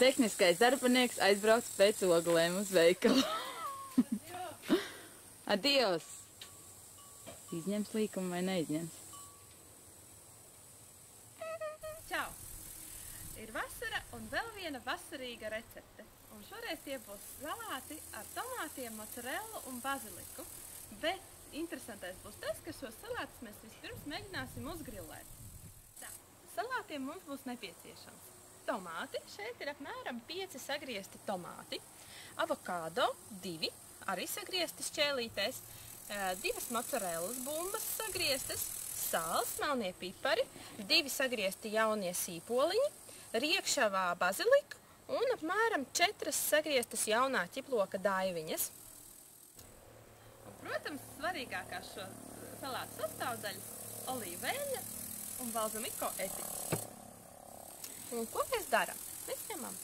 Tehniskais darbinieks aizbrauc pēc oglēm uz veikalu. Adios! Izņems līkumu vai neizņems? Čau! Ir vasara un vēl viena vasarīga recepte. Un šoreiz tie būs salāti ar tomātiem, mozzarellu un baziliku. Bet interesantais būs tas, ka šos salātus mēs vispirms mēģināsim uzgrilēt. Tā, salātiem mums būs nepieciešams tomāti. Šeit ir apmēram 5 sagriezti tomāti, avokādo 2, arī sagriezti šķēlītēs, 2 mozzarellas bumbas sagrieztas, sāls, melnie pipari, 2 sagriezti jaunie sīpoliņi, riekšavā bazilika un apmēram 4 sagrieztas jaunā ķiploka daiviņas. Un, protams, svarīgākās šo salātu sastāvdaļas – olīveļļa un balzamiko eziķis. Un ko mēs darām? Mēs ņemam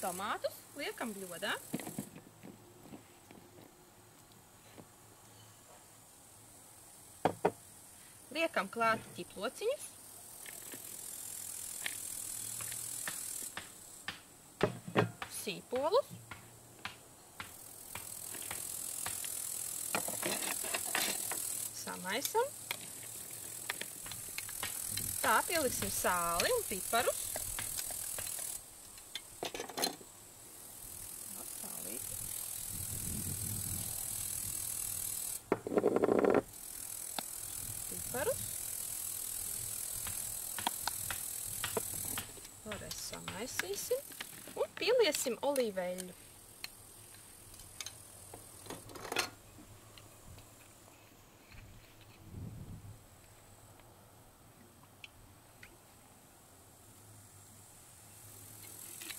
tomātus, liekam bļodā. Liekam klāt ķiplociņus. Sīpolus. Samaisam. Tā, pieliksim sāli un piparus. Vēlreiz samaisīsim un pieliesim olīveļļu.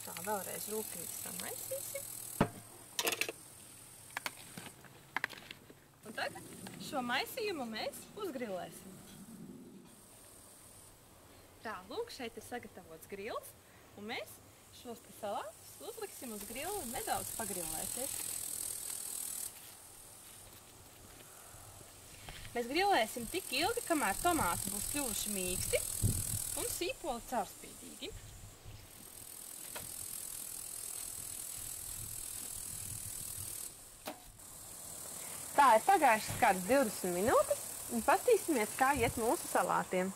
Tā, vēlreiz rūpīgi samaisīsim. Un tagad šo maisījumu mēs uzgrilēsim. Tā, lūk, šeit ir sagatavots grils, un mēs šos salātus uzliksim uz grili nedaudz pagrilēties. Mēs grilēsim tik ilgi, kamēr tomāti būs kļuvuši mīksti un sīpoli caurspīdīgi. Tā, ir pagājušas kādas 20 minūtes, un paskatīsimies, kā iet mūsu salātiem.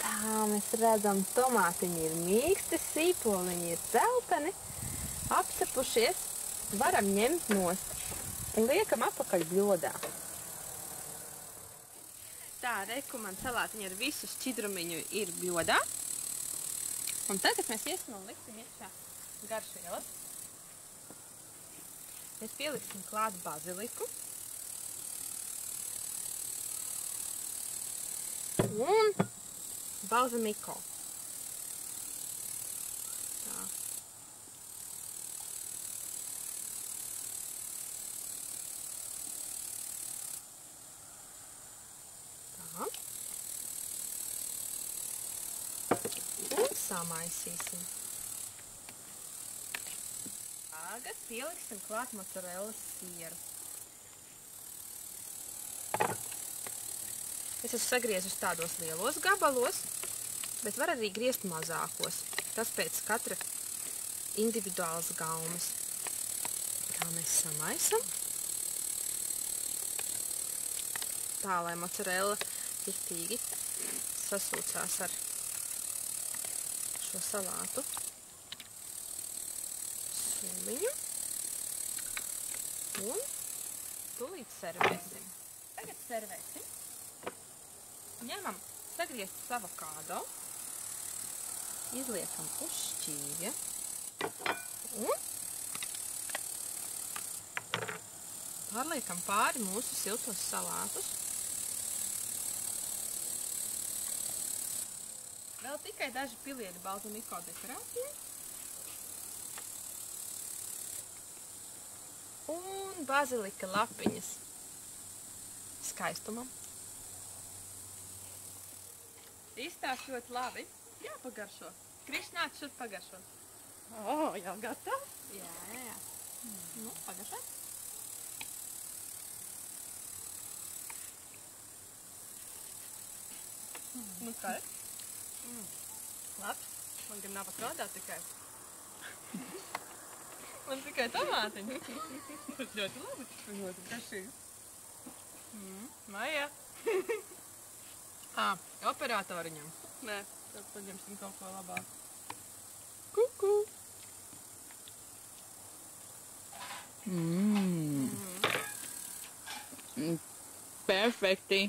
Tā, mēs redzam, tomātiņi ir mīksti, sīpoliņi ir dzelteni, apcepušies, varam ņemt nost un liekam apakaļ bļodā. Tā, reku, man salātiņi ar visu šķidrumiņu ir bļodā. Un tagad mēs iesim un liksim iekšā garšvielas. Mēs pieliksim klāt baziliku. Un balzamiko. Tā. Tā. Un samaisīsim. Tagad pieliksim klāt mozzarellas sieru. Es esmu sagriezus tādos lielos gabalos, bet var arī griezt mazākos. Tas pēc katra individuālas gaumes. Tā mēs samaisam. Tā, lai mozzarella riktīgi sasūcās ar šo salātu. Sūliņu. Un tūlīt servēsim. Tagad servēsim. Ņemam sagrieztus avokādo, izliekam uz šķīvja un pārliekam pāri mūsu siltos salātus. Vēl tikai daži pilieni balzamiko dekorācijai. Un bazilika lapiņas skaistumam. Izstāst ļoti labi. Jā, pagaršo. Krišs, nāc šur pagaršo. O, jau gatavs? Jā. Nu, pagaršo. Nu, kā ir? Labi. Man gan nav strādāt tikai. Man tikai tomātiņi. Tas ļoti labi. Ļoti garšīgi. Maija. Operatoriņam. Nē. Tad paņemsim kaut ko labāk. Kuku. Perfekti.